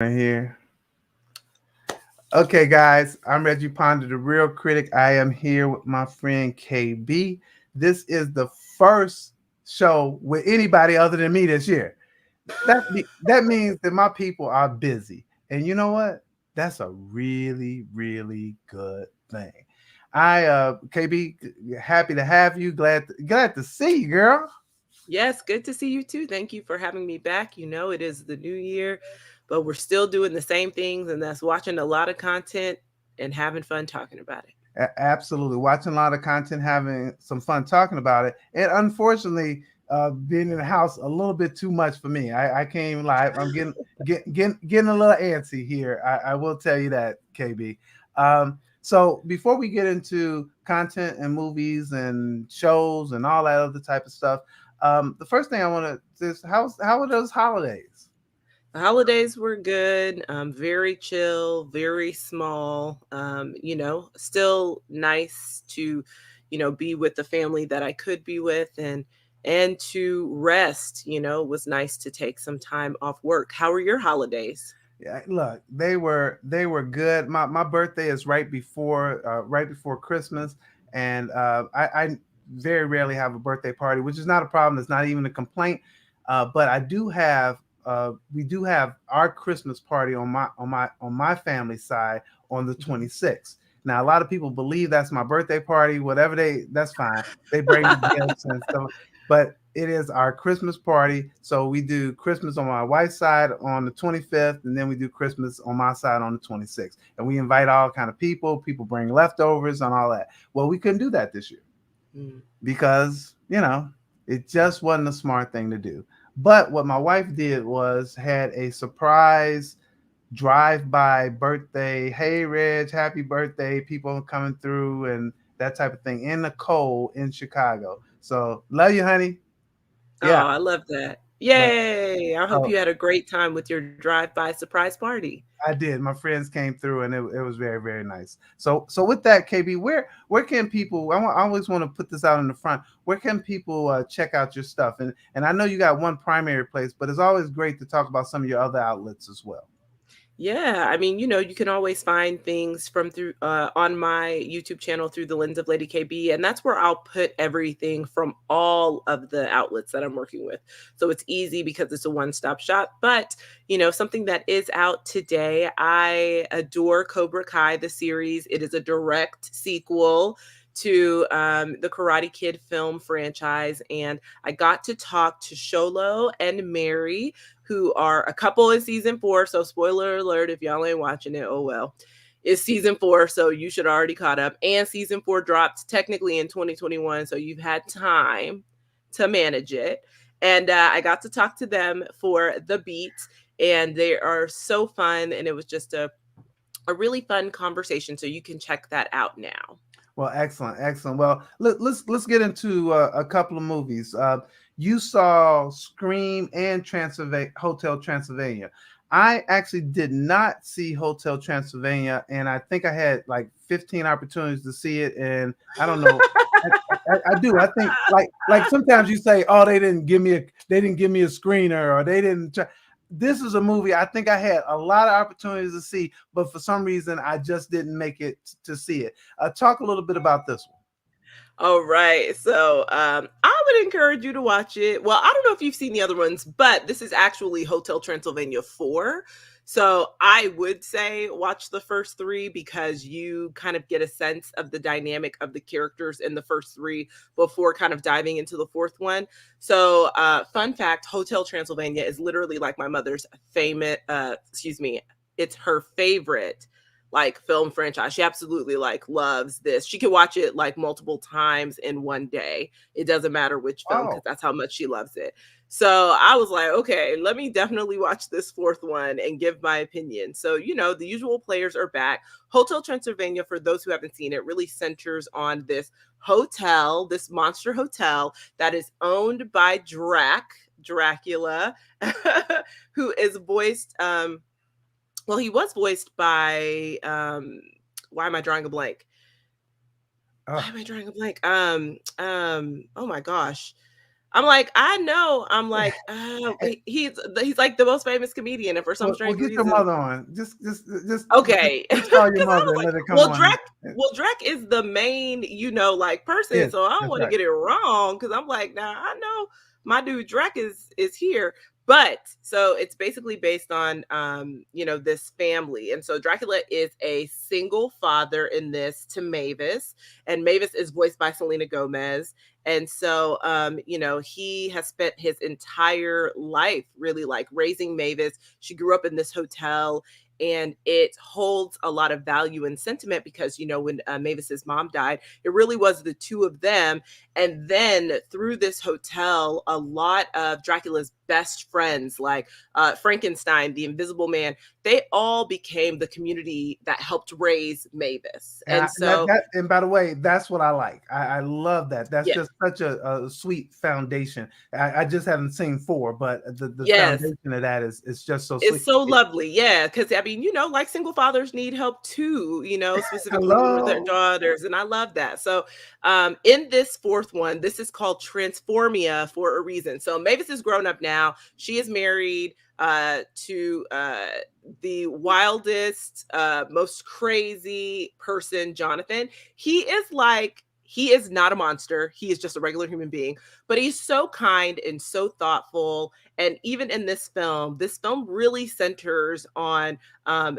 Right here. Okay, guys, I'm Reggie Ponder, the real critic. I am here with my friend KB. This is the first show with anybody other than me this year. That means that my people are busy, and you know what? That's a really, really good thing. KB, happy to have you. Glad to see you, girl. Yes, good to see you too. Thank you for having me back. It is the new year, but we're still doing the same things, and that's watching a lot of content and having fun talking about it. Absolutely. Watching a lot of content, having some fun talking about it. And unfortunately, being in the house a little bit too much for me. I can't even lie. I'm getting a little antsy here. I will tell you that, KB. So before we get into content and movies and shows and all that other type of stuff, the first thing I want to is how are those holidays? The holidays were good, very chill, very small. Still nice to, be with the family that I could be with and to rest. It was nice to take some time off work. How were your holidays? Yeah, look, they were good. My birthday is right before Christmas, and I very rarely have a birthday party, which is not a problem. It's not even a complaint. But I do have we do have our Christmas party on my family side on the Mhm. 26th. Now a lot of people believe that's my birthday party. Whatever that's fine. They bring me gifts and stuff, but it is our Christmas party. So we do Christmas on my wife's side on the 25th, and then we do Christmas on my side on the 26th. And we invite all kind of people. People bring leftovers and all that. Well, we couldn't do that this year Mm. because it just wasn't a smart thing to do. But what my wife did was had a surprise drive-by birthday. Hey, Reg, happy birthday! People coming through and that type of thing in the cold in Chicago. So love you, honey. Oh, Yeah, I love that. but Yay. I hope so you had a great time with your drive-by surprise party. I did. My friends came through, and it was very, very nice. So with that, KB, where can people? I always want to put this out in the front. Where can people check out your stuff? And I know you got one primary place, but it's always great to talk about some of your other outlets as well. Yeah, I mean, you can always find things from through on my YouTube channel through the lens of Lady KB, and that's where I'll put everything from all of the outlets that I'm working with. So it's easy because it's a one-stop shop. But something that is out today, I adore Cobra Kai, the series. It is a direct sequel to the Karate Kid film franchise, and I got to talk to Sholo and Mary, who are a couple in season 4. So spoiler alert, if y'all ain't watching it, oh well. It's season 4, so you should already caught up. And season 4 dropped technically in 2021, so you've had time to manage it. And I got to talk to them for the beat, and they are so fun. And it was just a really fun conversation. So you can check that out now. Well, excellent, excellent. Well, let's get into a couple of movies. You saw Scream and Hotel Transylvania. I actually did not see Hotel Transylvania, and I think I had like 15 opportunities to see it, and I don't know. I do. I think like sometimes you say, "Oh, they didn't give me a screener, or they didn't." This is a movie I think I had a lot of opportunities to see, but for some reason I just didn't make it to see it. Talk a little bit about this one. All right. So I would encourage you to watch it. Well, I don't know if you've seen the other ones, but this is actually Hotel Transylvania 4. So I would say watch the first 3 because you kind of get a sense of the dynamic of the characters in the first 3 before kind of diving into the fourth one. So fun fact, Hotel Transylvania is literally like my mother's it's her favorite like film franchise. She absolutely like loves this. She can watch it like multiple times in one day. It doesn't matter which film because Oh, that's how much she loves it. So I was like, okay, let me definitely watch this fourth one and give my opinion. So, the usual players are back. Hotel Transylvania, for those who haven't seen it, really centers on this hotel, this monster hotel that is owned by Dracula, who is voiced well, he was voiced by why am I drawing a blank? Why oh, am I drawing a blank? Oh my gosh. I'm like, I know. I'm like, he's like the most famous comedian, and for some Well, strange get your reason, mother on. okay, Just call your because I mother was and like, let her come on. Well, Drek is the main, like person, Yes, so I don't that's want to right. get it wrong. Because I'm like, now I know my dude Drek is here, but so it's basically based on, this family, and so Dracula is a single father in this to Mavis, and Mavis is voiced by Selena Gomez. And so, he has spent his entire life really like raising Mavis. She grew up in this hotel, and it holds a lot of value and sentiment because, when Mavis's mom died, it really was the two of them. And then through this hotel, a lot of Dracula's best friends, like Frankenstein, the Invisible Man, they all became the community that helped raise Mavis. And so, And by the way, that's what I like. I love that. That's yeah, just such a sweet foundation. I just haven't seen 4, but the yes, foundation of that is just so it's sweet. so lovely. Yeah. Because, I mean, like single fathers need help too, specifically with their Hello. daughters. And I love that. So, in this fourth one, this is called Transformia for a reason. So, Mavis is grown up now. She is married to the wildest, most crazy person, Jonathan. He is not a monster. He is just a regular human being, but he's so kind and so thoughtful. And even in this film really centers on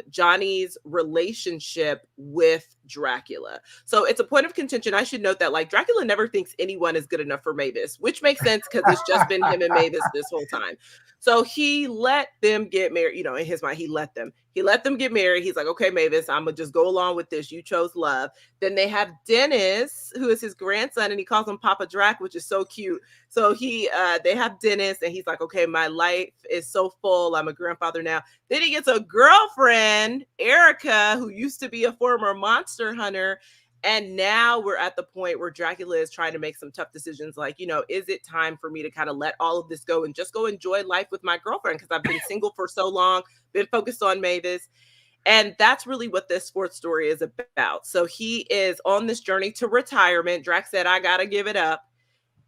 Johnny's relationship with Dracula. So it's a point of contention. I should note that like Dracula never thinks anyone is good enough for Mavis, which makes sense because it's just been him and Mavis this whole time. So he let them get married, in his mind, he let them get married. He's like, okay, Mavis, I'm gonna just go along with this. You chose love. Then they have Dennis, who is his grandson, and he calls him Papa Drac, which is so cute. So they have Dennis, and he's like, okay, my life is so full. I'm a grandfather now. Then he gets a girlfriend, Erica, who used to be a former monster hunter. And now we're at the point where Dracula is trying to make some tough decisions. Like, is it time for me to kind of let all of this go and just go enjoy life with my girlfriend? Because I've been single for so long, been focused on Mavis. And that's really what this fourth story is about. So he is on this journey to retirement. Drac said, I got to give it up.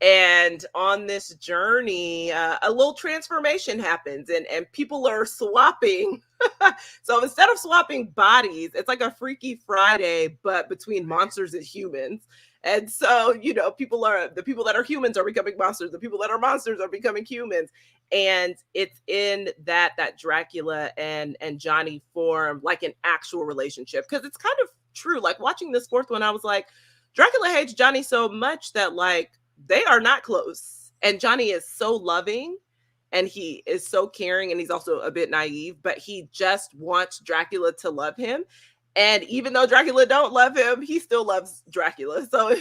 And on this journey, a little transformation happens, and people are swapping. So instead of swapping bodies, it's like a Freaky Friday, but between monsters and humans. And so, the people that are humans are becoming monsters. The people that are monsters are becoming humans. And it's in that Dracula and Johnny form like an actual relationship. Because it's kind of true. Like watching this fourth one, I was like, Dracula hates Johnny so much that like they are not close. And Johnny is so loving and he is so caring, and he's also a bit naive, but he just wants Dracula to love him. And even though Dracula don't love him, he still loves Dracula. So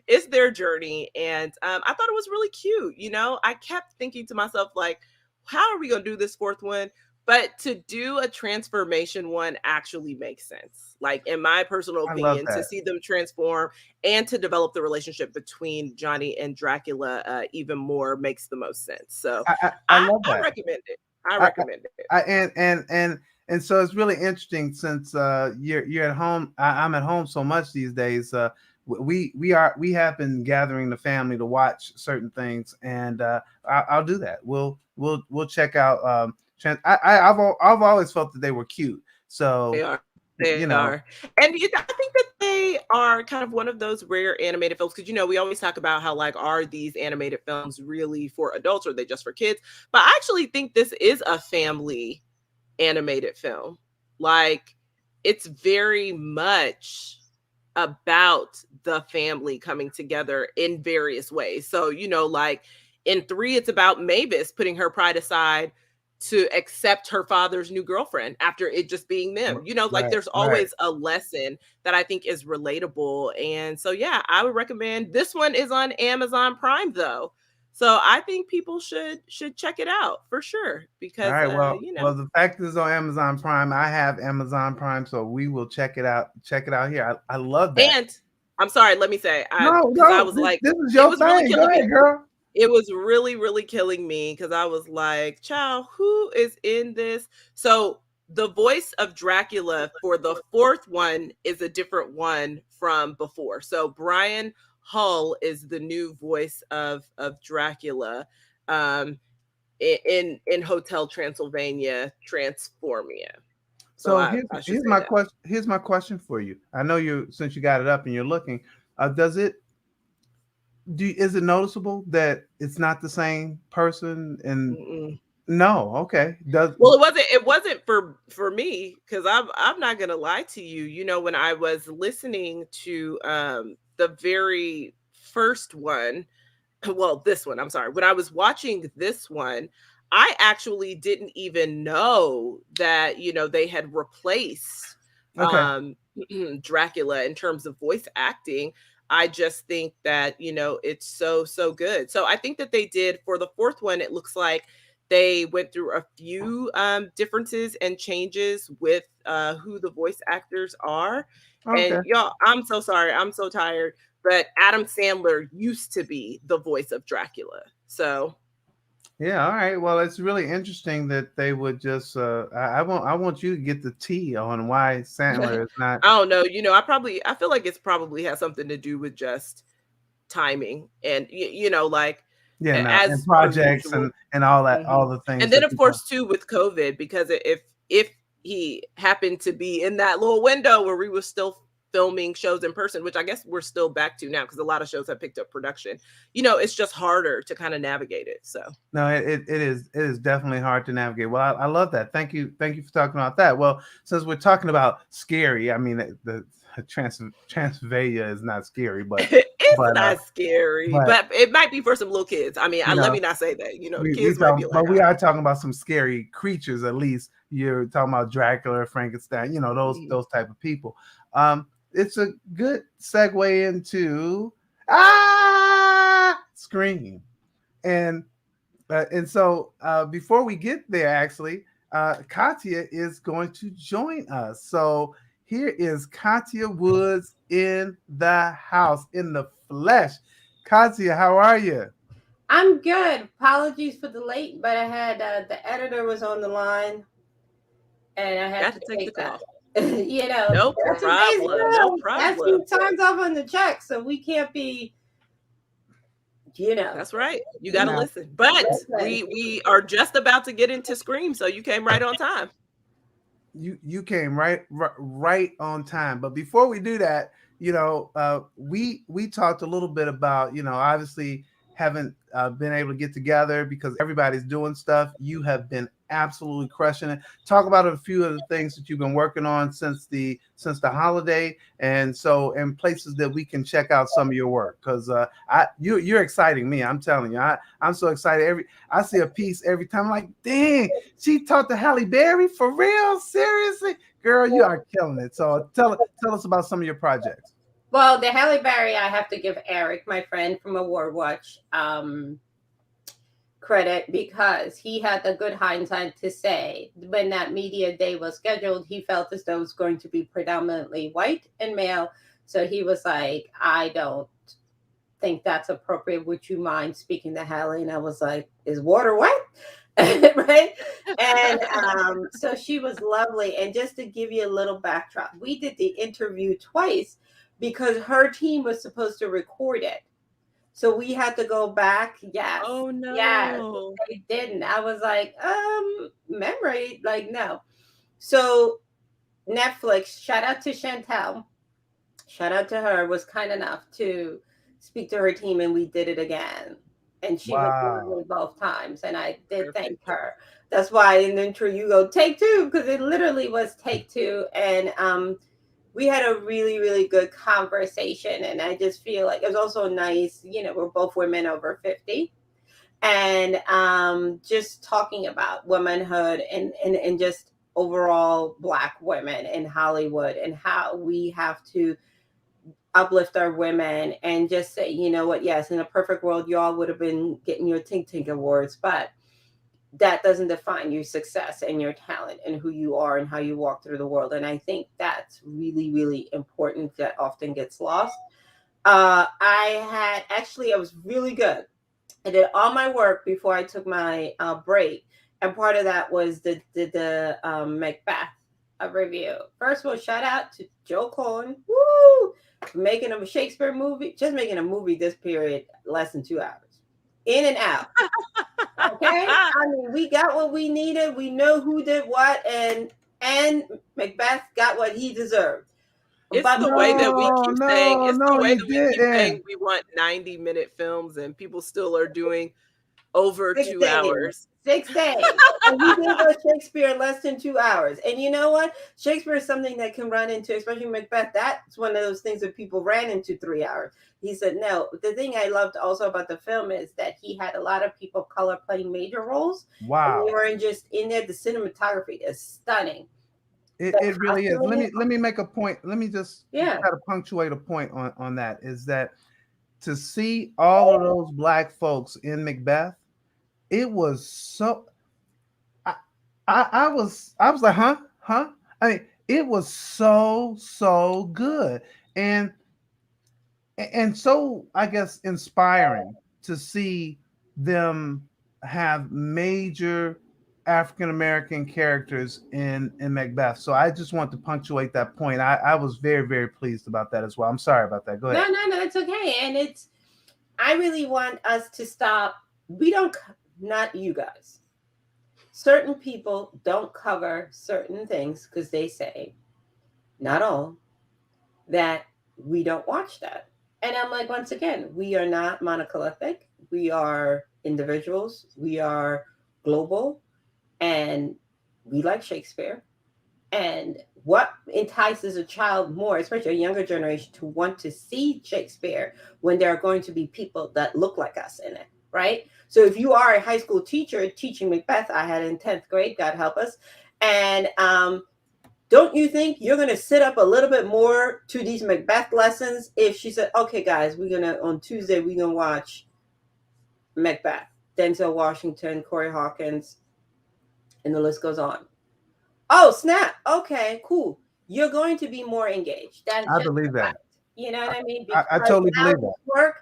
it's their journey. And I thought it was really cute. I kept thinking to myself, like, how are we going to do this fourth one? But to do a transformation one actually makes sense. Like, in my personal I love opinion, to that. see them transform and to develop the relationship between Johnny and Dracula even more makes the most sense. So I love that. I recommend it. I recommend it. And so it's really interesting since you're at home. I'm at home so much these days. We have been gathering the family to watch certain things, and I'll do that. We'll check out. I've always felt that they were cute. So They are. They are. And I think that they are kind of one of those rare animated films because, we always talk about how, like, are these animated films really for adults or are they just for kids? But I actually think this is a family animated film. Like, it's very much about the family coming together in various ways. So, like in 3, it's about Mavis putting her pride aside to accept her father's new girlfriend after it just being them. Like there's always a lesson that I think is relatable. And so, yeah, I would recommend. This one is on Amazon Prime though. So I think people should check it out for sure because, all right, well, the fact is on Amazon Prime. I have Amazon Prime, so we will check it out. Check it out here. I love that. And I'm sorry, let me say, I was like, this is your thing. Really Go ahead, girl. It was really, really killing me because I was like, child, who is in this? So the voice of Dracula for the fourth one is a different one from before. So Brian Hull is the new voice of Dracula in Hotel Transylvania, Transformia. So So I should say that. here's my question for you. I know since you got it up and you're looking, does it is it noticeable that it's not the same person? And Mm-mm. no, okay. Well, it wasn't for me, because I'm not gonna lie to you. You know, when I was listening to the very first one, well, this one, I'm sorry. When I was watching this one, I actually didn't even know that, they had replaced Okay. Dracula in terms of voice acting. I just think that, it's so good. So I think that they did for the fourth one, it looks like they went through a few differences and changes with who the voice actors are. Okay. And y'all, I'm so sorry. I'm so tired, but Adam Sandler used to be the voice of Dracula. So Yeah, all right. Well, it's really interesting that they would just I want you to get the tea on why Sandler is I not. don't know. I feel like it's probably has something to do with just timing and like Yeah, no, and as per projects usual. and all that, Mhm. all the And things then that of people. course too with COVID, because if he happened to be in that little window where we were still filming shows in person, which I guess we're still back to now because a lot of shows have picked up production, it's just harder to kind of navigate it. So No, it is definitely hard to navigate. Well, I love that. Thank you for talking about that. Well, since we're talking about scary, I mean the Transylvania is not scary, it's but not scary, but but it might be for some little kids. I mean, you let know me not say that. The we kids might talk, be like, but we are talking about some scary creatures. At least you're talking about Dracula, Frankenstein. Mhm. Those type of people. It's a good segue into Scream. And so before we get there, actually, Katia is going to join us. So here is Katia Woods in the house, in the flesh. Katia, how are you? I'm good. Apologies for the late, but I had the editor was on the line, and I had Got to to take the take that. call. No There are some days, problem. No has to problem. be times off on the check, so we can't be, you know. That's right. You got to Now, listen. But Listen. we are just about to get into Scream, so you came right on time. you came right on time. But before we do that, we talked a little bit about, obviously haven't been able to get together because everybody's doing stuff. You have been absolutely crushing it. Talk about a few of the things that you've been working on since the holiday, and places that we can check out some of your work, because you're exciting me. I'm telling you, I'm so excited. I see a piece every time. I'm like, dang, she talked to Halle Berry for real? Seriously? Girl, you are killing it. So tell us about some of your projects. Well, the Halle Berry, I have to give Eric, my friend from Award Watch, credit, because he had the good hindsight to say when that media day was scheduled, he felt as though it was going to be predominantly white and male. So he was like, I don't think that's appropriate. Would you mind speaking to Halle? And I was like, is water wet? Right. And so she was lovely. And just to give you a little backdrop, we did the interview twice because her team was supposed to record it. So we had to go back. Yes. Oh Yes. no. They didn't. I was like, memory, like, no. So Netflix, shout out to Chantel. Shout out to her, was kind enough to speak to her team, and we did it again. And she was Wow. lovely both times, and I did thank Perfect. her. That's why in the intro you go take two, because it literally was take two. And we had a really, really good conversation. And I just feel like it was also nice, we're both women over 50. And just talking about womanhood and just overall Black women in Hollywood, and how we have to uplift our women and just say, you know what, yes, in a perfect world, y'all would have been getting your Tink Tink awards, but that doesn't define your success and your talent and who you are and how you walk through the world. And I think that's really, really important, that often gets lost. I was really good. I did all my work before I took my break. And part of that was the Macbeth a review. First of all, shout out to Joe Cohen. Woo! Making a Shakespeare movie, just making a movie this period, less than 2 hours. In and out. Okay? I mean, we got what we needed. We know who did what, and Macbeth got what he deserved. It's the way that we keep saying, it's the way he that we keep saying didn't. we want 90-minute films, and people still are doing over 6 2 days. hours. 6 days. And we did go Shakespeare in less than 2 hours. And you know what? Shakespeare is something that can run into, especially Macbeth. That's one of those things that people ran into 3 hours. He said, no. The thing I loved also about the film is that he had a lot of people of color playing major roles. Wow. They weren't just in there. The cinematography is stunning. It really is. Let me make a point. Let me just Yeah. try to punctuate a point on that. Is that to see all of those Black folks in Macbeth, it was so. I was like, huh. I mean, it was so good, and so I guess inspiring to see them have major African American characters in Macbeth. So I just want to punctuate that point. I was very, very pleased about that as well. I'm sorry about that. Go ahead. No, it's okay. And I really want us to stop. Not you guys. Certain people don't cover certain things because they say, not all, that we don't watch that. And I'm like, once again, we are not monolithic. We are individuals. We are global. And we like Shakespeare. And what entices a child more, especially a younger generation, to want to see Shakespeare when there are going to be people that look like us in it, right? So if you are a high school teacher teaching Macbeth, I had in 10th grade, God help us. And don't you think you're going to sit up a little bit more to these Macbeth lessons if she said, okay, guys, on Tuesday, we're going to watch Macbeth, Denzel Washington, Corey Hawkins, and the list goes on. Oh, snap. Okay, cool. You're going to be more engaged. I believe that. You know what I mean? I totally believe that. Work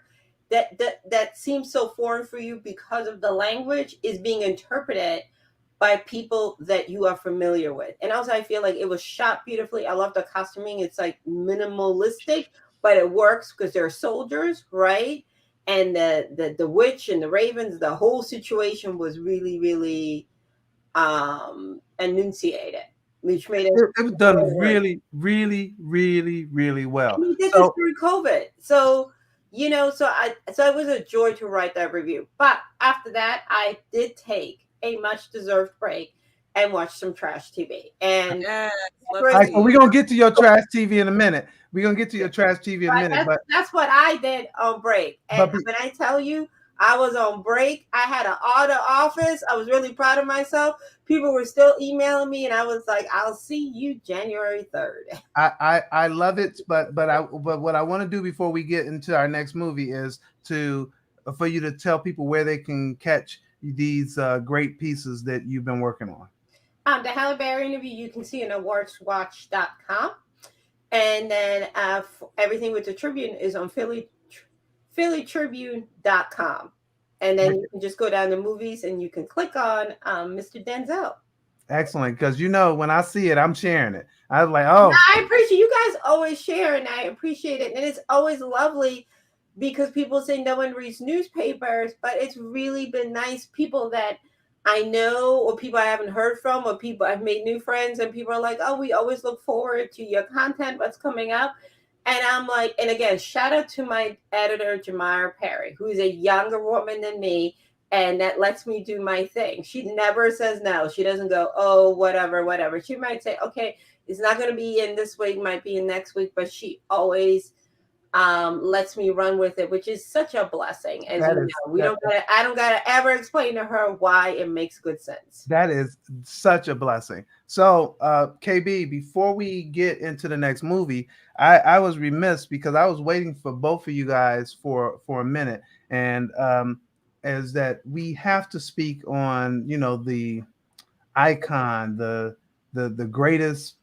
that seems so foreign for you because of the language is being interpreted by people that you are familiar with. And also, I feel like it was shot beautifully. I love the costuming. It's like minimalistic, but it works because they're soldiers, right? And the witch and the ravens, the whole situation was really, really enunciated, which made it was done really, really, really, really well. And he did this through COVID, so it was a joy to write that review. But after that, I did take a much deserved break and watch some trash TV. And so we're gonna get to your trash TV in a minute. We're gonna get to your trash TV in a minute. But that's what I did on break. And when I tell you, I was on break. I had an auto office. I was really proud of myself. People were still emailing me, and I was like, "I'll see you January 3rd." I love it, but what I want to do before we get into our next movie is for you to tell people where they can catch these great pieces that you've been working on. The Halle Berry interview you can see on awardswatch.com, and then everything with the Tribune is on phillytribune.com. And then you can just go down to movies and you can click on Mr. Denzel. Excellent. Because when I see it, I'm sharing it. I was like, oh. I appreciate you guys always share, and I appreciate it. And it's always lovely because people say no one reads newspapers, but it's really been nice. People that I know or people I haven't heard from or people I've made new friends, and people are like, oh, we always look forward to your content, what's coming up. And I'm like, and again, shout out to my editor, Jamira Perry, who's a younger woman than me, and that lets me do my thing. She never says no. She doesn't go, oh, whatever. She might say, okay, it's not going to be in this week, might be in next week, but she always lets me run with it, which is such a blessing. As you know, I don't gotta ever explain to her why it makes good sense. That is such a blessing. So, KB, before we get into the next movie, I was remiss because I was waiting for both of you guys for a minute, and is that we have to speak on the icon, the greatest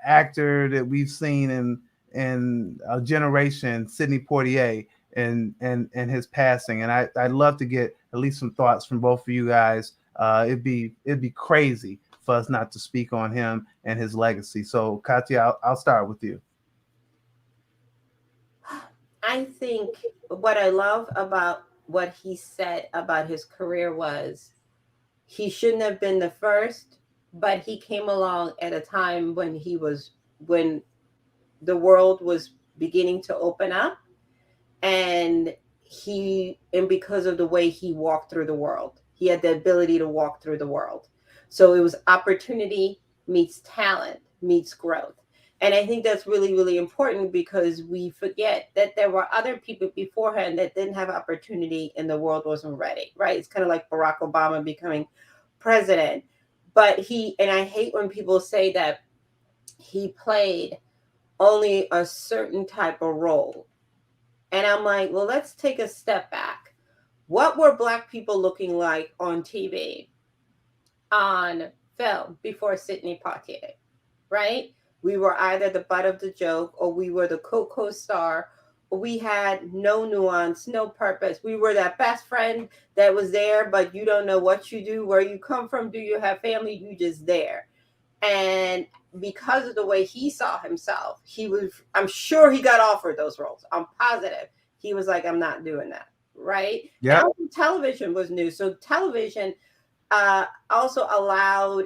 actor that we've seen in a generation, Sidney Poitier, and his passing. And I'd love to get at least some thoughts from both of you guys. It'd be crazy for us not to speak on him and his legacy. So, Kathia, I'll start with you. I think what I love about what he said about his career was he shouldn't have been the first, but he came along at a time when the world was beginning to open up, and because of the way he walked through the world, he had the ability to walk through the world. So it was opportunity meets talent meets growth. And I think that's really, really important, because we forget that there were other people beforehand that didn't have opportunity and the world wasn't ready, right? It's kind of like Barack Obama becoming president. But and I hate when people say that he played only a certain type of role. And I'm like, well, let's take a step back. What were Black people looking like on TV, on film before Sidney Poitier, right? We were either the butt of the joke, or we were the co-star, or we had no nuance, no purpose. We were that best friend that was there, but you don't know what you do, where you come from, do you have family, you just there. And because of the way he saw himself, I'm sure he got offered those roles. I'm positive. He was like, I'm not doing that, right? Yeah. Television was new. So television also allowed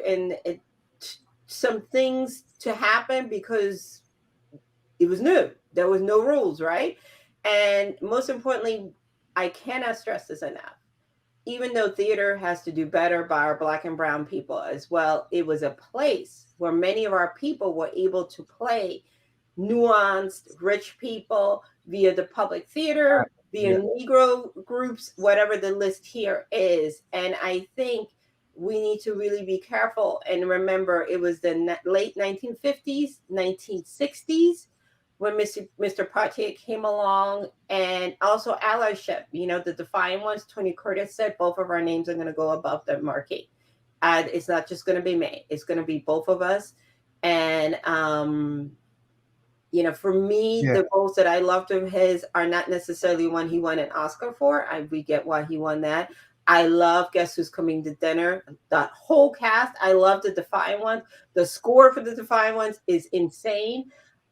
some things to happen because it was new. There was no rules, right? And most importantly, I cannot stress this enough. Even though theater has to do better by our Black and brown people as well, it was a place where many of our people were able to play nuanced, rich people via the public theater, via Negro groups, whatever the list here is. And I think we need to really be careful and remember it was the late 1950s, 1960s, when Mr. Poitier came along, and also allyship. The Defiant Ones, Tony Curtis said, both of our names are going to go above the marquee. It's not just going to be me. It's going to be both of us. And, for me, the roles that I loved of his are not necessarily one he won an Oscar for. We get why he won that. I love Guess Who's Coming to Dinner. That whole cast. I love the Defiant Ones. The score for the Defiant Ones is insane.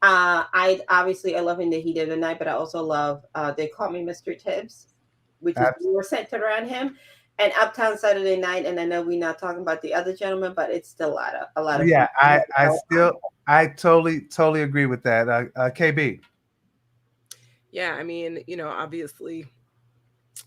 I love In the Heat of the Night, but I also love They Call Me Mr. Tibbs, which is more centered around him, and Uptown Saturday Night. And I know we're not talking about the other gentleman, but it's still a lot of. Yeah, I totally agree with that. KB. Yeah, I mean, obviously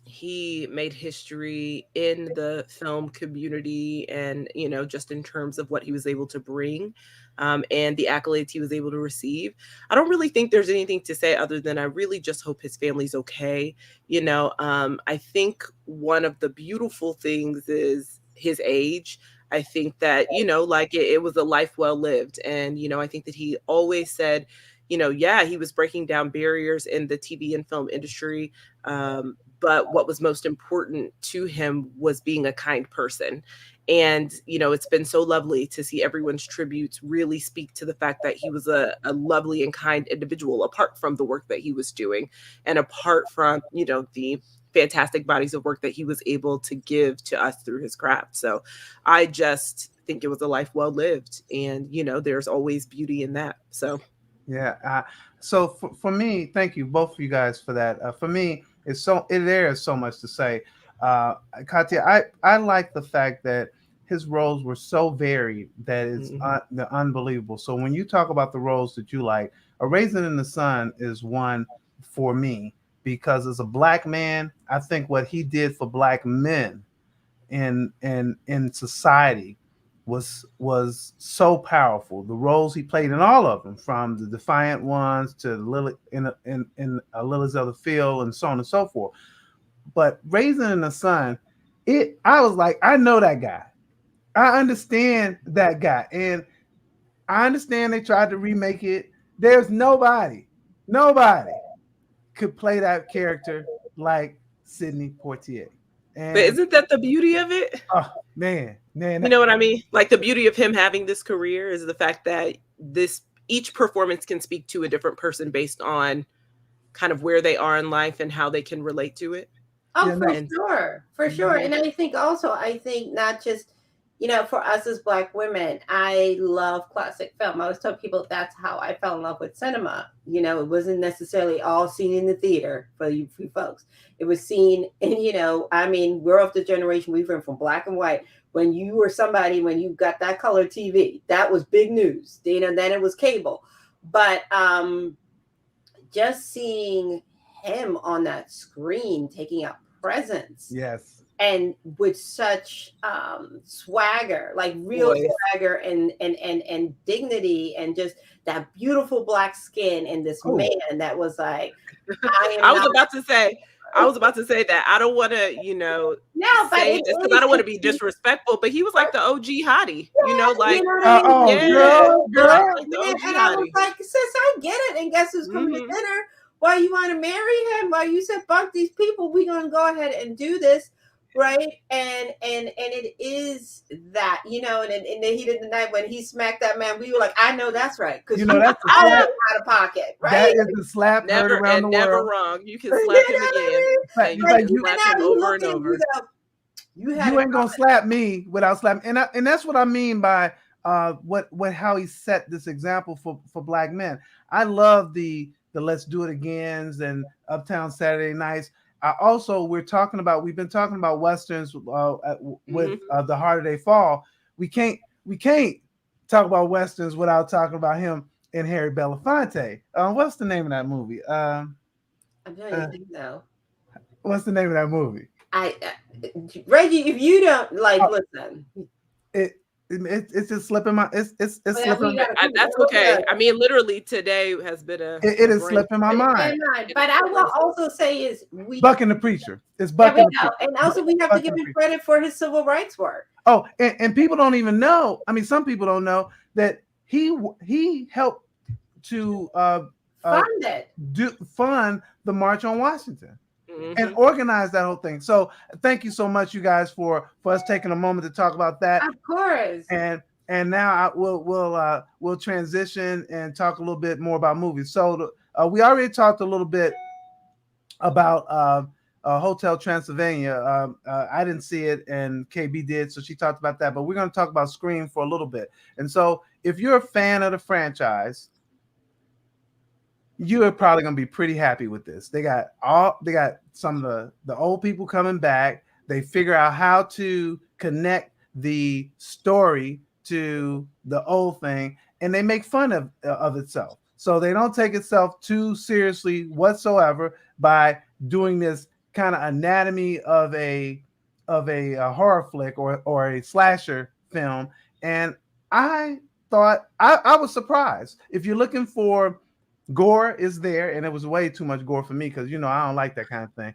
he made history in the film community, and just in terms of what he was able to bring, and the accolades he was able to receive. I don't really think there's anything to say other than I really just hope his family's okay. I think one of the beautiful things is his age. I think that it was a life well lived, and I think that he always said, he was breaking down barriers in the TV and film industry. But what was most important to him was being a kind person. And, it's been so lovely to see everyone's tributes really speak to the fact that he was a lovely and kind individual, apart from the work that he was doing and apart from, the fantastic bodies of work that he was able to give to us through his craft. So I just think it was a life well lived. And, there's always beauty in that. So. Yeah. So for me, thank you both of you guys for that. For me, there is so much to say. Kathia, I like the fact that his roles were so varied that it's unbelievable. So when you talk about the roles that you like, A Raisin in the Sun is one for me, because as a Black man, I think what he did for Black men in society was so powerful. The roles he played in all of them, from the Defiant Ones to Lily in Lily's Other Field, and so on and so forth. But Raisin in the Sun, I was like, I know that guy. I understand that guy. And I understand they tried to remake it. There's nobody could play that character like Sidney Poitier. But isn't that the beauty of it? Oh, man. You know what I mean? Like, the beauty of him having this career is the fact that each performance can speak to a different person based on kind of where they are in life and how they can relate to it. Oh, for sure. And I think not just you know, for us as Black women, I love classic film. I always tell people that's how I fell in love with cinema. You know, it wasn't necessarily all seen in the theater for you folks. It was seen in, you know, I mean, we're of the generation, we went from black and white. When you were somebody, when you got that color TV, that was big news. You know, then it was cable. But just seeing him on that screen taking out presents. Yes. And with such swagger, like real Voice. swagger and dignity, and just that beautiful black skin, and this man that was like, I was about to say that I don't want to, you know, say this because I don't want to be disrespectful, but he was like the OG hottie, you know, like, you know what I mean? girl. Like the OG and I was like, sis, I get it. And guess who's coming to dinner? Why you want to marry him? Why you said, fuck these people, we gonna go ahead and do this. Right. And it is that, you know, and in the heat of the night when he smacked that man, we were like, I know that's right. Because you know that's out of pocket, right? That is the slap heard around the never world. wrong. You can slap him again. And you can slap him over and over. You ain't gonna slap me without slapping. And that's what I mean by how he set this example for Black men. I love the Let's Do It Agains and Uptown Saturday Nights. We've been talking about Westerns with The Harder They Fall. We can't talk about Westerns without talking about him and Harry Belafonte. What's the name of that movie? I'm trying to know. What's the name of that movie? Reggie, if you don't listen. It's just slipping my it's slipping. That's okay. I mean, literally today has been it is slipping my mind. But I will also say is Bucking the Preacher. It's Bucking the Preacher. And also we have to give him credit for his civil rights work. Oh, and people don't even know. I mean, some people don't know that he helped to fund the March on Washington. And organize that whole thing. So thank you so much, you guys, for us taking a moment to talk about that. Of course. And now we'll transition and talk a little bit more about movies. So we already talked a little bit about Hotel Transylvania. I didn't see it, and KB did, so she talked about that. But we're going to talk about Scream for a little bit. And so if you're a fan of the franchise, you are probably going to be pretty happy with this. They got some of the old people coming back. They figure out how to connect the story to the old thing, and they make fun of itself. So they don't take itself too seriously whatsoever by doing this kind of anatomy of a horror flick or a slasher film. And I thought I was surprised. If you're looking for gore, is there, and it was way too much gore for me because I don't like that kind of thing.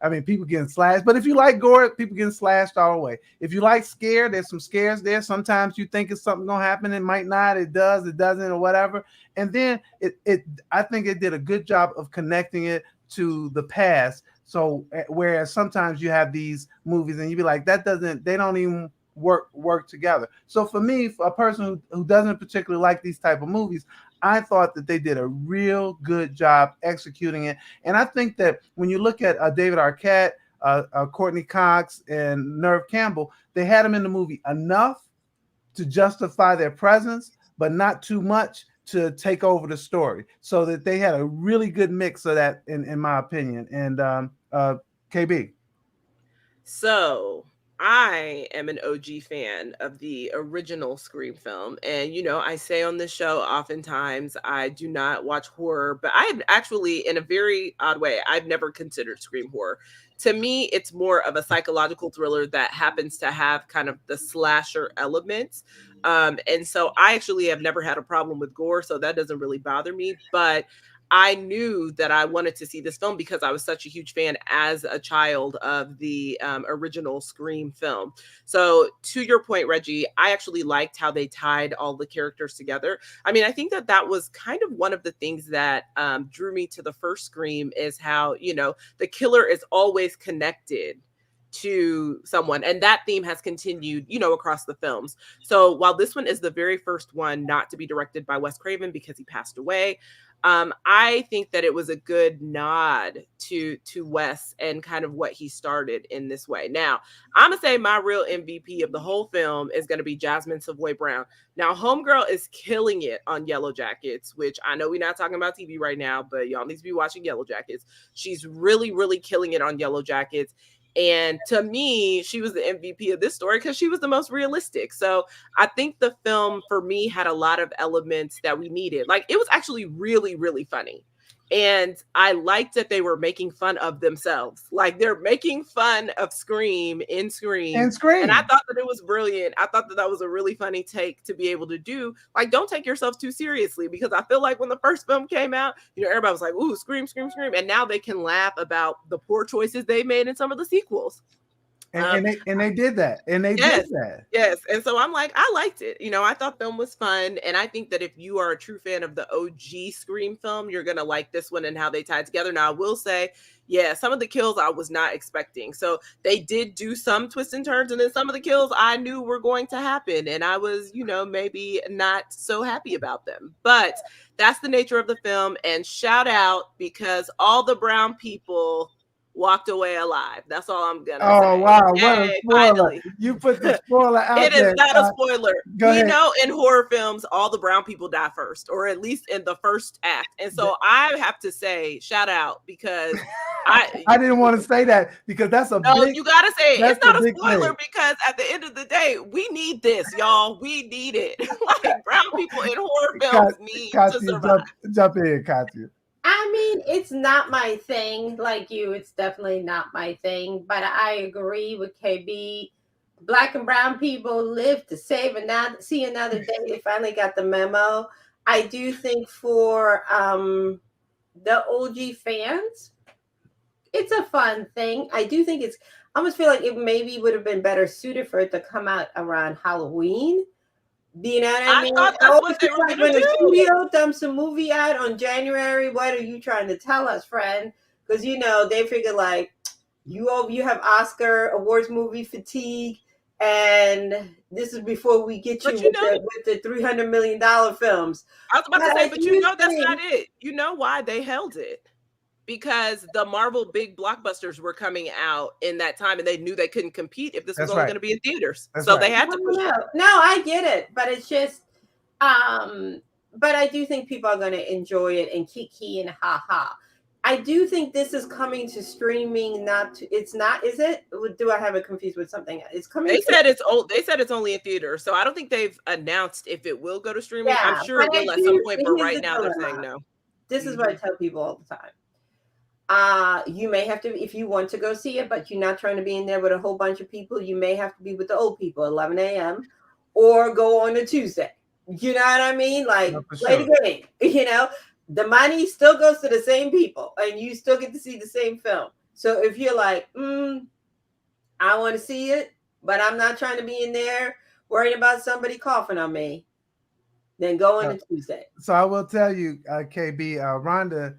I mean, people getting slashed, but if you like gore, people getting slashed all the way. If you like scare, there's some scares there. Sometimes you think it's something gonna happen, it might not, it does, it doesn't, or whatever. And then I think it did a good job of connecting it to the past. So whereas sometimes you have these movies and you be like, they don't even work together. So for me, for a person who doesn't particularly like these type of movies, I thought that they did a real good job executing it. And I think that when you look at David Arquette, Courtney Cox, and Neve Campbell, they had them in the movie enough to justify their presence, but not too much to take over the story. So that they had a really good mix of that, in my opinion. And KB. So I am an OG fan of the original Scream film. And, I say on this show, oftentimes I do not watch horror, but I've actually, in a very odd way, I've never considered Scream horror. To me, it's more of a psychological thriller that happens to have kind of the slasher elements. And so I actually have never had a problem with gore, so that doesn't really bother me. But I knew that I wanted to see this film because I was such a huge fan as a child of the original Scream film. So to your point, Reggie, I actually liked how they tied all the characters together. I mean, I think that was kind of one of the things that drew me to the first Scream is how, the killer is always connected to someone, and that theme has continued, you know, across the films. So while this one is the very first one not to be directed by Wes Craven because he passed away, I think that it was a good nod to Wes and kind of what he started in this way. Now, I'm gonna say my real MVP of the whole film is gonna be Jasmine Savoy Brown. Now, Homegirl is killing it on Yellow Jackets, which I know we're not talking about TV right now, but y'all need to be watching Yellow Jackets. She's really, really killing it on Yellow Jackets. And to me, she was the MVP of this story because she was the most realistic. So I think the film for me had a lot of elements that we needed. Like, it was actually really, really funny. And I liked that they were making fun of themselves. Like, they're making fun of Scream in Scream. And Scream. And I thought that it was brilliant. I thought that that was a really funny take to be able to do. Like, don't take yourself too seriously, because I feel like when the first film came out, you know, everybody was like, ooh, Scream, Scream, Scream. And now they can laugh about the poor choices they made in some of the sequels. And they did that. And they did that. Yes. And so I'm like, I liked it. You know, I thought film was fun. And I think that if you are a true fan of the OG Scream film, you're going to like this one and how they tied together. Now, I will say, yeah, some of the kills I was not expecting. So they did do some twists and turns. And then some of the kills I knew were going to happen. And I was, you know, maybe not so happy about them. But that's the nature of the film. And shout out, because all the brown people walked away alive. That's all I'm gonna say. Oh wow, Yay, what a spoiler. finally. You put the spoiler out It there. is not a spoiler. Go ahead. know, in horror films, all the brown people die first, or at least in the first act. And so I have to say, shout out, because I didn't want to say that because that's a no, big, you gotta say it. It's not a spoiler thing. because at the end of the day, we need this, y'all. We need it. Like, brown people in horror films need to survive. Jump in, Kathia. I mean, it's not my thing like you. It's definitely not my thing. But I agree with KB. Black and brown people live to see another day. They finally got the memo. I do think for the OG fans, it's a fun thing. I do think I almost feel like it maybe would have been better suited for it to come out around Halloween. Do you know what I mean? Thought that's what they were like when the studio dumps a movie out on January, what are you trying to tell us, friend? Because, you know, they figure like you have Oscar awards movie fatigue, and this is before we get you with the $300 million films. I was about to say, but you know that's not it. You know why they held it? Because the Marvel big blockbusters were coming out in that time, and they knew they couldn't compete if this was only going to be in theaters. So they had to push it. No, I get it, but it's just, but I do think people are going to enjoy it and kiki and ha. I do think this is coming to streaming. It's not. Is it? Do I have it confused with something? It's coming. They said it's only in theaters, so I don't think they've announced if it will go to streaming. Yeah, I'm sure it will at some point, but right now they're saying no. This is what I tell people all the time. You may have to, if you want to go see it, but you're not trying to be in there with a whole bunch of people, you may have to be with the old people, 11 a.m. or go on a Tuesday. You know what I mean? Like, play the game. You know, the money still goes to the same people and you still get to see the same film. So if you're like, I want to see it, but I'm not trying to be in there worrying about somebody coughing on me, then go on a Tuesday. So I will tell you, KB, Rhonda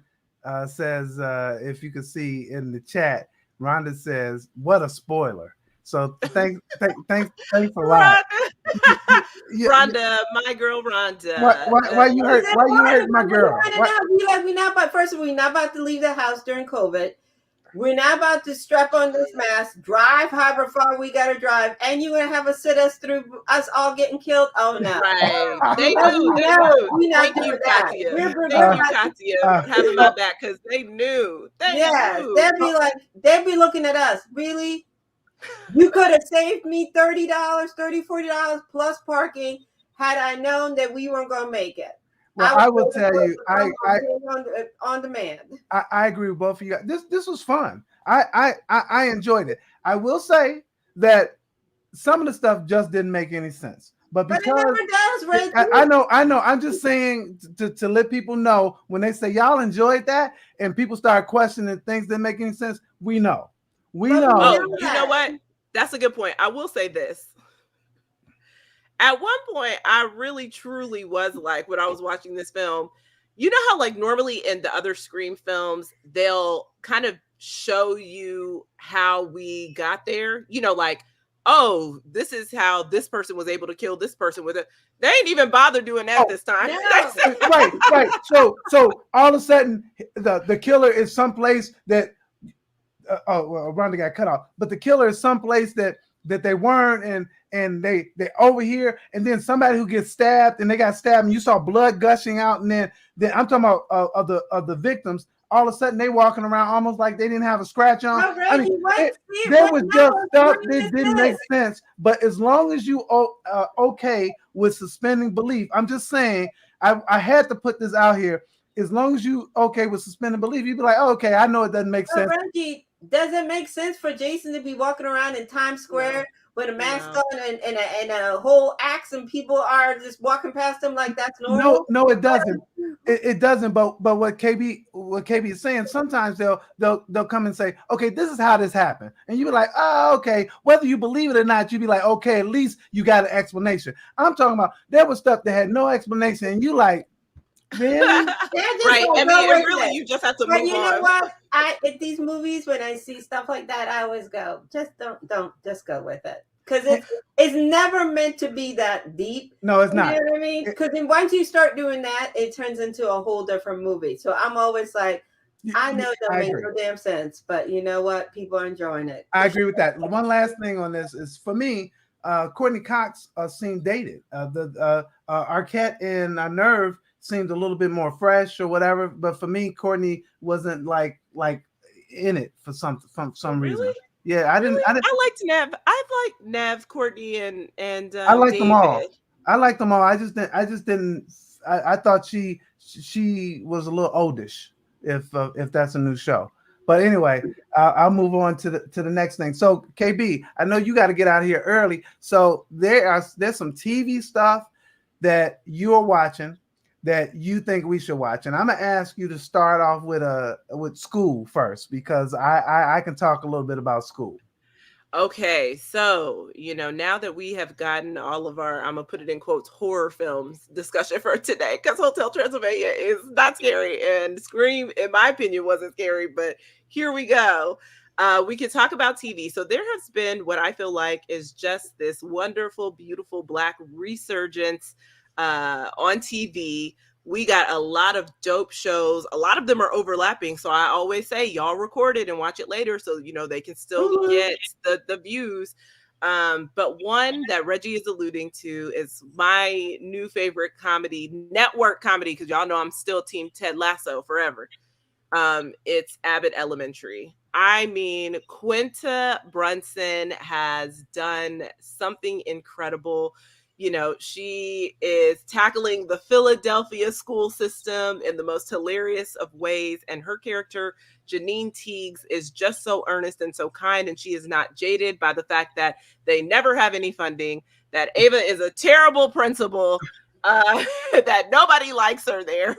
says, if you can see in the chat, Rhonda says, "What a spoiler!" So thanks a lot, Rhonda, my girl, Rhonda. Why you hurt my girl? We're not about. First of all, we're not about to leave the house during COVID. We're not about to strap on this mask, drive however far we got to drive, and you're going to have to sit us through us all getting killed? Oh, no. Right. They knew. Thank you, Kathia. Thank you, Kathia, for having my back, because they knew. They'd be looking at us. Really? You could have saved me $40 plus parking had I known that we weren't going to make it. Well, I will tell you, on demand. I agree with both of you. This was fun. I enjoyed it. I will say that some of the stuff just didn't make any sense. But because it never does, Reggie. I know. I'm just saying to let people know, when they say y'all enjoyed that and people start questioning things that make any sense, we know. We know. Oh, you know what? That's a good point. I will say this. At one point, I really, truly was like, when I was watching this film, you know how like normally in the other Scream films, they'll kind of show you how we got there, you know, like, oh, this is how this person was able to kill this person with it. They ain't even bother doing that this time. No. Right. So all of a sudden, the killer is someplace that Rhonda got cut off, but the killer is someplace that they weren't, and they over here, and then somebody who gets stabbed, and they got stabbed, and you saw blood gushing out, and then I'm talking about of the victims. All of a sudden, they walking around almost like they didn't have a scratch on. No, Reggie, I mean, there was just stuff that didn't make sense. But as long as you okay with suspending belief, I'm just saying, I had to put this out here. As long as you okay with suspending belief, you'd be like, oh, okay, I know it doesn't make sense. Reggie, does it make sense for Jason to be walking around in Times Square with a mask on and a whole axe, and people are just walking past him like that's normal? No, it doesn't. It doesn't. But what KB is saying, sometimes they'll come and say, okay, this is how this happened, and you be like, oh, okay. Whether you believe it or not, you be like, okay, at least you got an explanation. I'm talking about there was stuff that had no explanation, and you like, really? Right. I mean, really, you just have to move on. You know what? At these movies, when I see stuff like that, I always go, just don't just go with it. Because it's never meant to be that deep. No, it's not. You know what I mean? Because then once you start doing that, it turns into a whole different movie. So I'm always like, I know it don't make no damn sense, but you know what? People are enjoying it. I agree with that. One last thing on this is, for me, Courtney Cox seemed dated. The Arquette and Nerve seemed a little bit more fresh or whatever, but for me, Courtney wasn't like in it for some reason. Yeah, I liked Nev. I've liked Nev, Courtney, and I liked David. them all. I liked them all. I just didn't. I thought she was a little oldish. If that's a new show. But anyway, I'll move on to the next thing. So KB, I know you got to get out of here early. So there's some TV stuff that you are watching that you think we should watch, and I'm gonna ask you to start off with school first, because I can talk a little bit about school. Okay, so now that we have gotten all of our, I'm gonna put it in quotes, horror films discussion for today, because Hotel Transylvania is not scary, and Scream, in my opinion, wasn't scary, but here we go. We can talk about TV. So there has been what I feel like is just this wonderful, beautiful Black resurgence on TV. We got a lot of dope shows. A lot of them are overlapping. So I always say, y'all record it and watch it later, so they can still get the views. But one that Reggie is alluding to is my new favorite comedy, network comedy, because y'all know I'm still team Ted Lasso forever. It's Abbott Elementary. I mean, Quinta Brunson has done something incredible. She is tackling the Philadelphia school system in the most hilarious of ways. And her character, Janine Teagues, is just so earnest and so kind. And she is not jaded by the fact that they never have any funding, that Ava is a terrible principal, that nobody likes her there,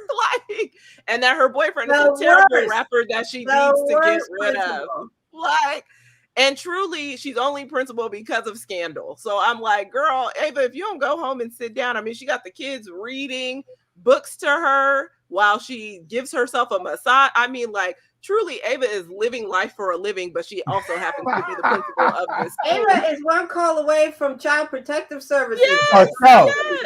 and that her boyfriend is a terrible rapper that she needs to get rid of. And truly, she's only principal because of scandal. So I'm like, girl, Ava, if you don't go home and sit down, I mean, she got the kids reading books to her while she gives herself a massage. I mean, truly, Ava is living life for a living, but she also happens to be the principal of this school. Ava is one call away from Child Protective Services. Yes,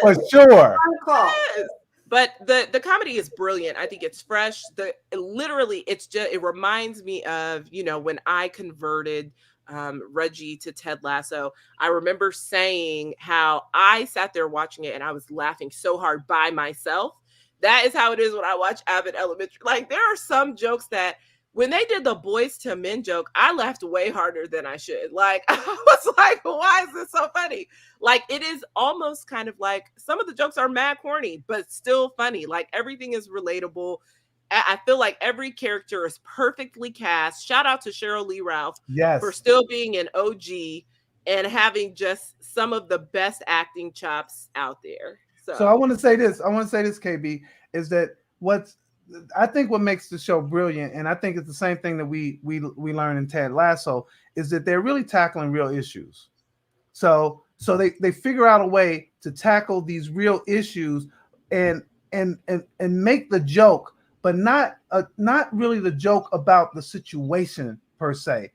for sure. One call. Yes. But the comedy is brilliant. I think it's fresh. It reminds me of, when I converted Reggie to Ted Lasso. I remember saying how I sat there watching it and I was laughing so hard by myself. That is how it is when I watch Abbott Elementary. There are some jokes that when they did the Boys to Men joke, I laughed way harder than I should. I was like, why is this so funny? It is almost kind of like some of the jokes are mad corny, but still funny. Everything is relatable. I feel like every character is perfectly cast. Shout out to Cheryl Lee Ralph for still being an OG and having just some of the best acting chops out there. So I want to say this, KB, is that I think what makes the show brilliant, and I think it's the same thing that we learn in Ted Lasso, is that they're really tackling real issues. So they figure out a way to tackle these real issues and make the joke, but not really the joke about the situation per se.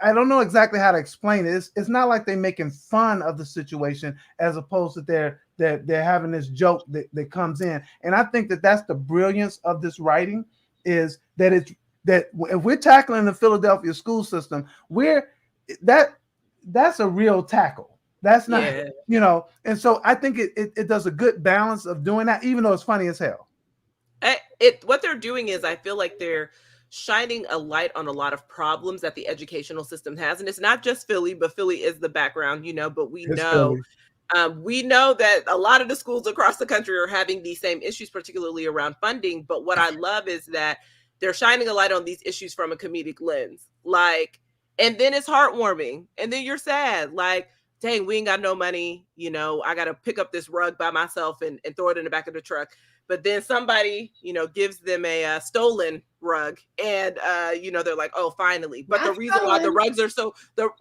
I don't know exactly how to explain it. It's not like they're making fun of the situation as opposed to they're having this joke that comes in. And I think that's the brilliance of this writing, is that that if we're tackling the Philadelphia school system, that's a real tackle. That's not, and so I think it does a good balance of doing that, even though it's funny as hell. What they're doing is, I feel like they're shining a light on a lot of problems that the educational system has. And it's not just Philly, but Philly is the background, but we know that a lot of the schools across the country are having these same issues, particularly around funding. But what I love is that they're shining a light on these issues from a comedic lens. And then it's heartwarming. And then you're sad. Dang, we ain't got no money. I got to pick up this rug by myself and throw it in the back of the truck. But then somebody, gives them a stolen rug, and they're like, "Oh, finally!" But the reason why the rugs are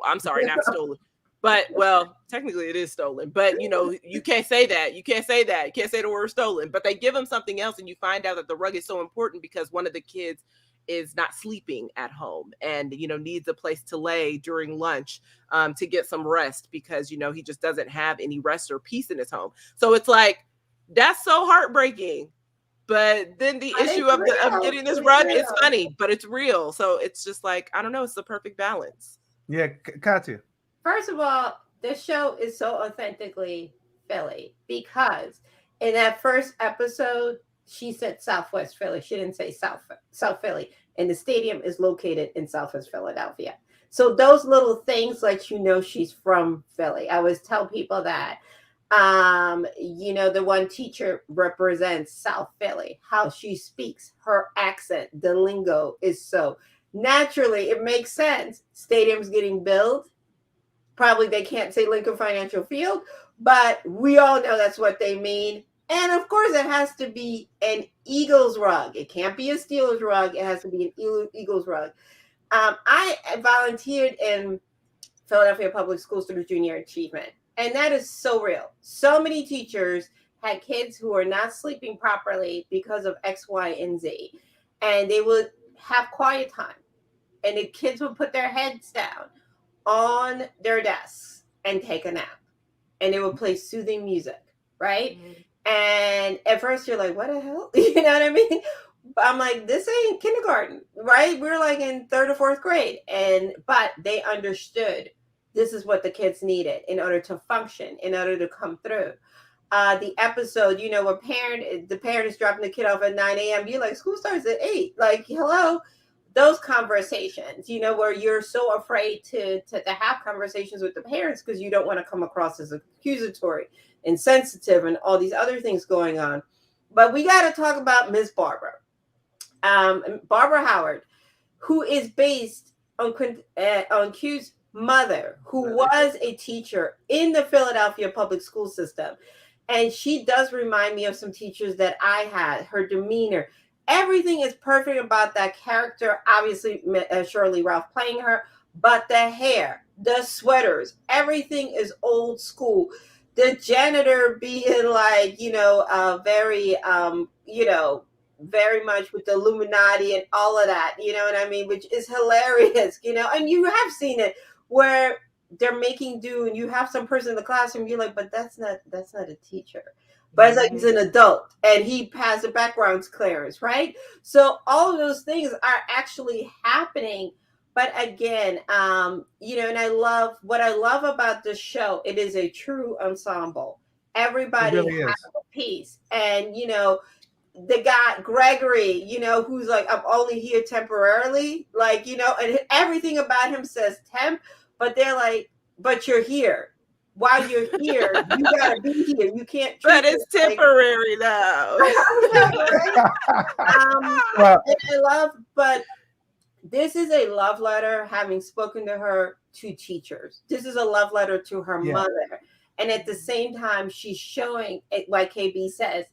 I'm sorry, not stolen, but technically it is stolen. But you can't say that. You can't say that. You can't say the word stolen. But they give them something else, and you find out that the rug is so important because one of the kids is not sleeping at home and needs a place to lay during lunch to get some rest because he just doesn't have any rest or peace in his home. So it's like, that's so heartbreaking. But then the issue of getting this rug is funny, but it's real. So it's just like, I don't know, it's the perfect balance. Yeah, Kathia. First of all, this show is so authentically Philly because in that first episode, she said Southwest Philly. She didn't say South Philly. And the stadium is located in Southwest Philadelphia. So those little things let she's from Philly. I always tell people that. The one teacher represents South Philly. How she speaks, her accent, the lingo is so naturally, it makes sense. Stadium's getting built. Probably they can't say Lincoln Financial Field, but we all know that's what they mean. And of course, it has to be an Eagles rug. It can't be a Steelers rug. It has to be an Eagles rug. I volunteered in Philadelphia Public Schools through Junior Achievement. And that is so real. So many teachers had kids who were not sleeping properly because of X, Y, and Z. And they would have quiet time. And the kids would put their heads down on their desks and take a nap. And they would play soothing music, right? Mm-hmm. And at first you're like, what the hell? You know what I mean? I'm like, this ain't kindergarten, right? We're like in 3rd or 4th grade. But they understood this is what the kids needed in order to function, in order to come through. The episode, where the parent is dropping the kid off at 9 a.m. You're like, school starts at 8. Like, hello. Those conversations, where you're so afraid to have conversations with the parents because you don't want to come across as accusatory, insensitive, and all these other things going on. But we got to talk about Miss Barbara. Barbara Howard, who is based on Q's mother, who was a teacher in the Philadelphia public school system. And she does remind me of some teachers that I had. Her demeanor, everything is perfect about that character. Obviously, Shirley Ralph playing her, but the hair, the sweaters, everything is old school. The janitor being like, very much with the Illuminati and all of that, you know what I mean? Which is hilarious, and you have seen it where they're making do and you have some person in the classroom, you're like, but that's not a teacher. But it's like he's an adult and he has a background clearance, right? So all of those things are actually happening. But again, and what I love about this show, it is a true ensemble. Everybody really has a piece. And, the guy, Gregory, who's like, I'm only here temporarily, and everything about him says temp, but they're like, but you're here. While you're here, you gotta be here. You can't. But it's temporary though. But this is a love letter, having spoken to her, to teachers. This is a love letter to her mother. And at the same time, she's showing, like KB says,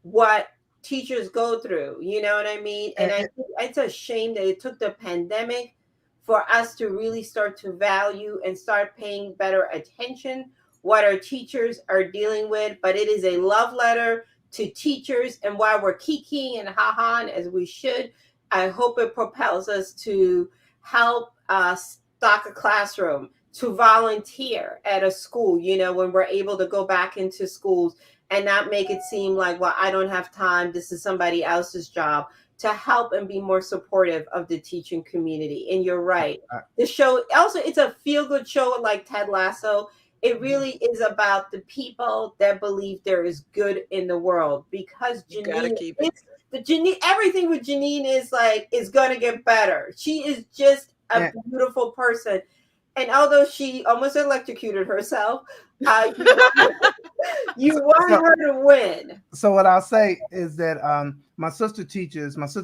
what teachers go through. You know what I mean? And I think it's a shame that it took the pandemic for us to really start to value and start paying better attention what our teachers are dealing with. But it is a love letter to teachers. And while we're kikiing and ha-ha as we should, I hope it propels us to help stock a classroom, to volunteer at a school, when we're able to go back into schools and not make it seem like, well, I don't have time, this is somebody else's job, to help and be more supportive of the teaching community. And you're right. The show, also, it's a feel-good show like Ted Lasso. It really is about the people that believe there is good in the world, because Janine, everything with Janine is going to get better. She is just a beautiful person. And although she almost electrocuted herself, you want her to win. So what I'll say is that my sister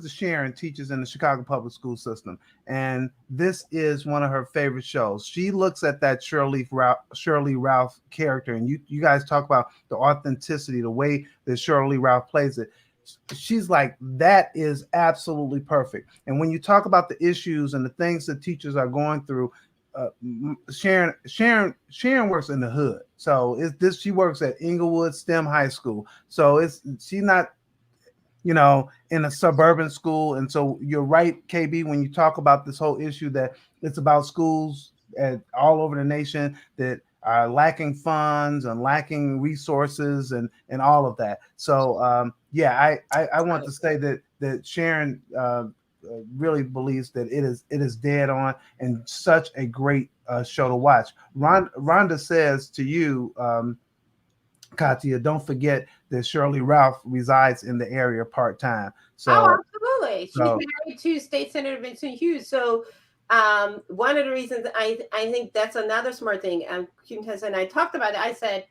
Sharon teaches in the Chicago public school system, and this is one of her favorite shows. She looks at that Shirley Ralph character, and you guys talk about the authenticity, the way that Shirley Ralph plays it. She's like, that is absolutely perfect. And when you talk about the issues and the things that teachers are going through, Sharon works in the hood, so she works at Inglewood STEM High School, so she's not in a suburban school. And so you're right, KB, when you talk about this whole issue that it's about schools all over the nation that are lacking funds and lacking resources and all of that. So I want to say that Sharon really believes that it is dead on and such a great show to watch. Rhonda says to you, Kathia, don't forget that Shirley Ralph resides in the area part-time. So absolutely. She's married to State Senator Vincent Hughes. So one of the reasons I think that's another smart thing, Quintessa and I talked about it. I said,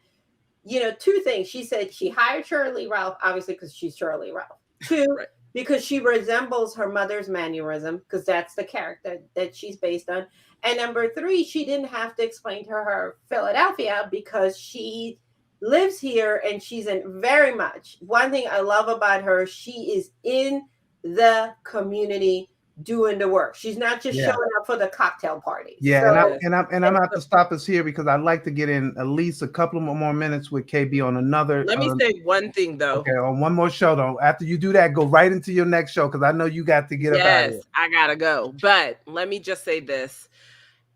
two things. She said she hired Shirley Ralph, obviously, because she's Shirley Ralph. Two, right, because she resembles her mother's mannerism, because that's the character that she's based on. And number three, she didn't have to explain to her Philadelphia, because she lives here and she's in very much. One thing I love about her, she is in the community doing the work. She's not just showing up for the cocktail party. Yeah, so, and I'm gonna have to stop us here because I'd like to get in at least a couple of more minutes with KB on another. Let me say one thing though. Okay, on one more show though. After you do that, go right into your next show because I know you got to get up out of here. Yes, I gotta go. But let me just say this.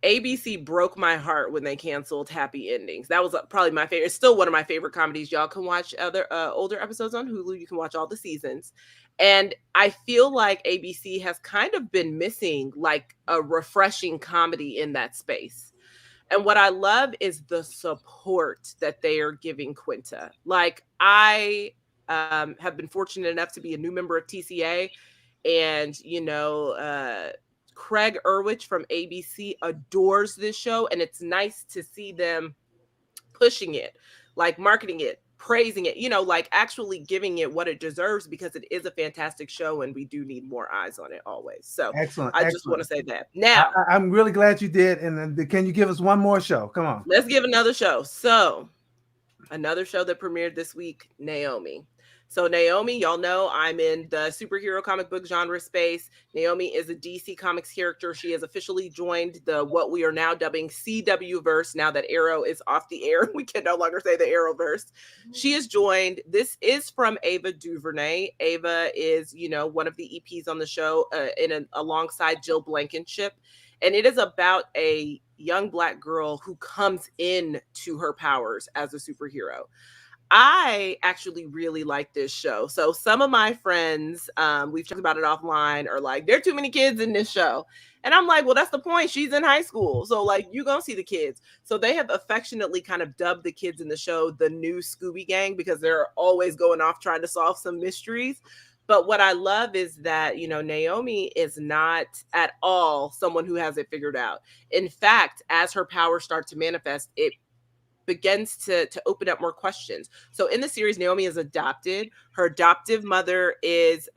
ABC broke my heart when they canceled Happy Endings. That was probably my favorite. It's still one of my favorite comedies. Y'all can watch other older episodes on Hulu. You can watch all the seasons. And I feel like ABC has kind of been missing like a refreshing comedy in that space. And what I love is the support that they are giving Quinta. Like I have been fortunate enough to be a new member of TCA, and Craig Erwich from ABC adores this show, and it's nice to see them pushing it, like marketing it, praising it, like actually giving it what it deserves, because it is a fantastic show and we do need more eyes on it always. So excellent. Just want to say that. Now, I'm really glad you did. And then can you give us one more show? Come on. Let's give another show. So another show that premiered this week, Naomi. So Naomi, y'all know I'm in the superhero comic book genre space. Naomi is a DC Comics character. She has officially joined what we are now dubbing CW verse. Now that Arrow is off the air, we can no longer say the Arrowverse. She is joined. This is from Ava DuVernay. Ava is, one of the EPs on the show alongside Jill Blankenship. And it is about a young Black girl who comes in to her powers as a superhero. I actually really like this show. So some of my friends, we've talked about it offline, are like, there are too many kids in this show. And I'm like, well, that's the point. She's in high school. So like, you're going to see the kids. So they have affectionately kind of dubbed the kids in the show the new Scooby Gang, because they're always going off trying to solve some mysteries. But what I love is that, Naomi is not at all someone who has it figured out. In fact, as her powers start to manifest, it begins to open up more questions. So in the series, Naomi is adopted. Her adoptive mother is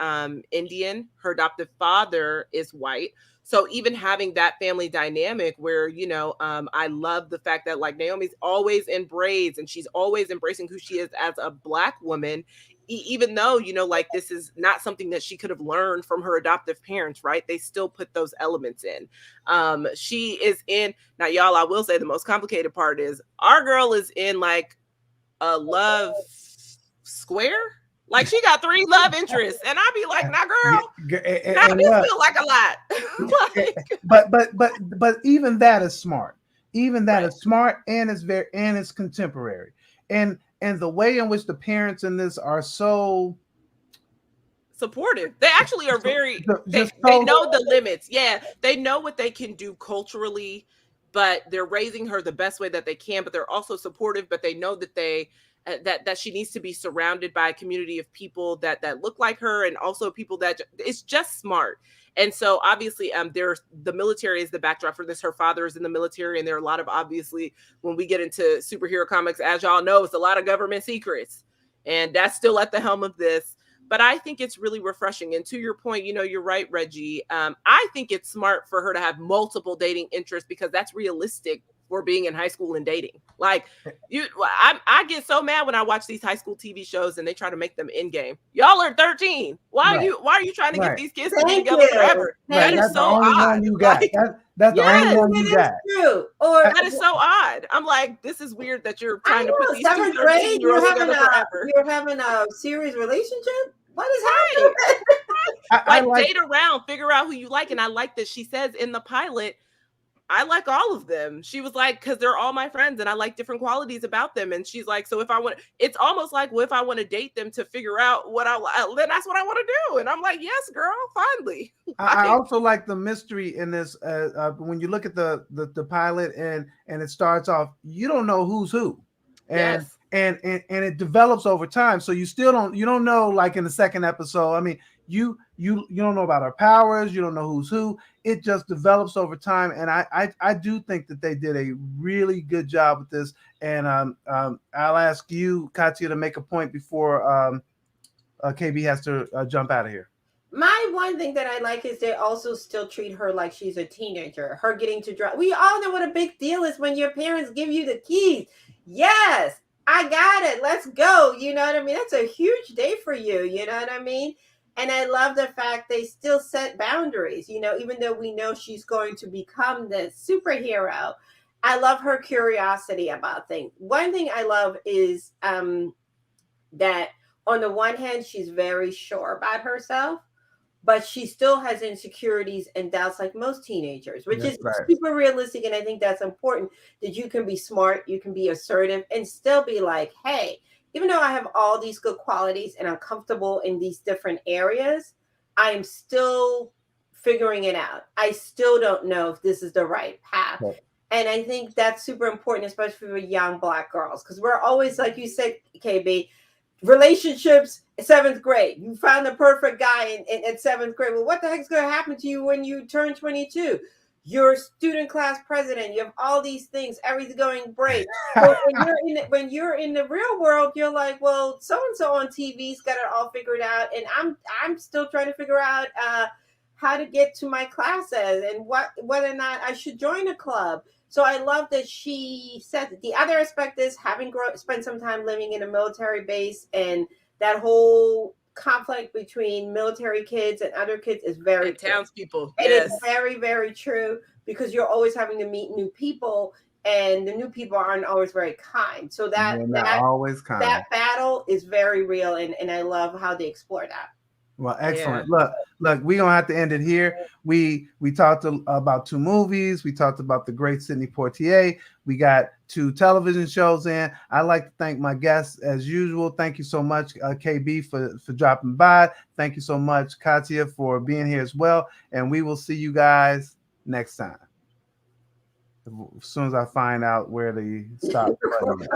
Indian. Her adoptive father is white. So even having that family dynamic where, I love the fact that like Naomi's always in braids and she's always embracing who she is as a Black woman, even though, like this is not something that she could have learned from her adoptive parents, right? They still put those elements in. She is in, now y'all, I will say the most complicated part is our girl is in like a love square. Like she got 3 love interests, and I'd be like, "Nah, girl, now this feel like a lot." Like, but even that is smart. Even that is smart, and it's contemporary, and the way in which the parents in this are so supportive. They actually are very. They know the limits. Yeah, they know what they can do culturally, but they're raising her the best way that they can. But they're also supportive. But they know that that she needs to be surrounded by a community of people that look like her, and also people that it's just smart. And so obviously there's the military is the backdrop for this. Her father is in the military, and there are a lot of, obviously, when we get into superhero comics, as y'all know, it's a lot of government secrets, and that's still at the helm of this. But I think it's really refreshing. And to your point, you're right, Reggie. I think it's smart for her to have multiple dating interests, because that's realistic for being in high school and dating. Like I get so mad when I watch these high school TV shows and they try to make them in game. Y'all are 13. Why are you trying to get these kids to be together forever? That is so odd. That's the only one you got. True. Or that is so odd. I'm like, this is weird that you're trying to put these 2 13-year-olds together forever. You're having a serious relationship? What is happening? Like date around, figure out who you like. And I like that she says in the pilot, I like all of them. She was like, because they're all my friends and I like different qualities about them. And she's like, so if I want, it's almost like, well, if I want to date them to figure out what then that's what I want to do. And I'm like, yes, girl, finally. I also like the mystery in this. When you look at the pilot and it starts off, you don't know who's who. And yes. and it develops over time. So you don't know, like in the second episode. I mean, you don't know about her powers, you don't know who's who. It just develops over time. And I do think that they did a really good job with this. And I'll ask you, Kathia, to make a point before KB has to jump out of here. My one thing that I like is they also still treat her like she's a teenager. Her getting to drive. We all know what a big deal is when your parents give you the keys. Yes, I got it. Let's go. You know what I mean? That's a huge day for you. You know what I mean? And I love the fact they still set boundaries, even though we know she's going to become the superhero. I love her curiosity about things. One thing I love is that on the one hand, she's very sure about herself, but she still has insecurities and doubts like most teenagers, which is super realistic. And I think that's important, that you can be smart, you can be assertive, and still be like, hey, even though I have all these good qualities and I'm comfortable in these different areas, I'm still figuring it out. I still don't know if this is the right path. Right. And I think that's super important, especially for young Black girls, because we're always, like you said, KB, relationships, 7th grade. You found the perfect guy in 7th grade. Well, what the heck's going to happen to you when you turn 22? You're student class president. You have all these things. Everything's going great. But when you're in the real world, you're like, well, so-and-so on TV's got it all figured out. And I'm still trying to figure out how to get to my classes and whether or not I should join a club. So I love that she said that. The other aspect is having spent some time living in a military base, and that whole conflict between military kids and other kids is very townspeople. It is very, very true, because you're always having to meet new people, and the new people aren't always very kind. So that battle is very real, and I love how they explore that. Well, excellent. Yeah. Look, we don't have to end it here. We talked about 2 movies. We talked about the great Sidney Poitier. We got 2 television shows in. I'd like to thank my guests as usual. Thank you so much, KB, for dropping by. Thank you so much, Kathia, for being here as well. And we will see you guys next time. As soon as I find out where the stop button is.